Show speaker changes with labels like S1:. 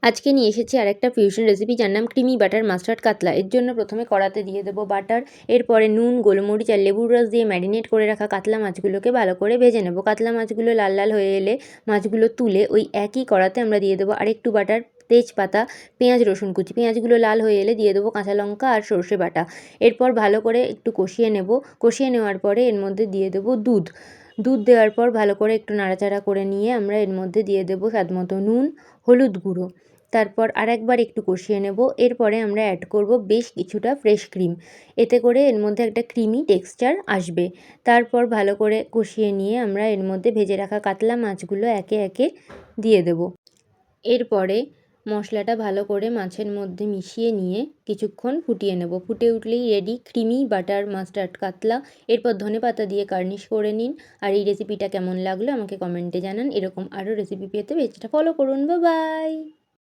S1: আজকে নিয়ে এসেছি আরেকটা ফিউশন রেসিপি, যার নাম ক্রিমি বাটার মাস্টার্ড কাতলা। এর জন্য প্রথমে কড়াতে দিয়ে দেবো বাটার, এরপরে নুন, গোলমরিচ আর লেবুর রস দিয়ে ম্যারিনেট করে রাখা কাতলা মাছগুলোকে ভালো করে ভেজে নেব। কাতলা মাছগুলো লাল লাল হয়ে এলে মাছগুলো তুলে ওই একই কড়াতে আমরা দিয়ে দেবো আরেকটু বাটার, তেজপাতা, পেঁয়াজ, রসুন কুচি। পেঁয়াজগুলো লাল হয়ে এলে দিয়ে দেবো কাঁচা লঙ্কা আর সর্ষে বাটা। এরপর ভালো করে একটু কষিয়ে নেব। কষিয়ে নেওয়ার পরে এর মধ্যে দিয়ে দেবো দুধ। দুধ দেওয়ার পর ভালো করে একটু নাড়াচাড়া করে নিয়ে আমরা এর মধ্যে দিয়ে দেবো স্বাদমতো নুন, হলুদ গুঁড়ো। তারপর আরেকবার একটু কষিয়ে নেব। এরপরে আমরা অ্যাড করব বেশ কিছুটা ফ্রেশ ক্রিম। এতে করে এর মধ্যে একটা ক্রিমি টেক্সচার আসবে। তারপর ভালো করে কষিয়ে নিয়ে আমরা এর মধ্যে ভেজে রাখা কাতলা মাছগুলো একে একে দিয়ে দেব। এরপরে মশলাটা ভালো করে মাছের মধ্যে মিশিয়ে নিয়ে কিছুক্ষণ ফুটিয়ে নেব। ফুটে উঠলেই রেডি ক্রিমি বাটার মাস্টার্ড কাতলা। এরপর ধনেপাতা দিয়ে গার্নিশ করে নিন। আর এই রেসিপিটা কেমন লাগলো আমাকে কমেন্টে জানান। এরকম আরও রেসিপি পেতে পেজটা ফলো করুন। Bye bye.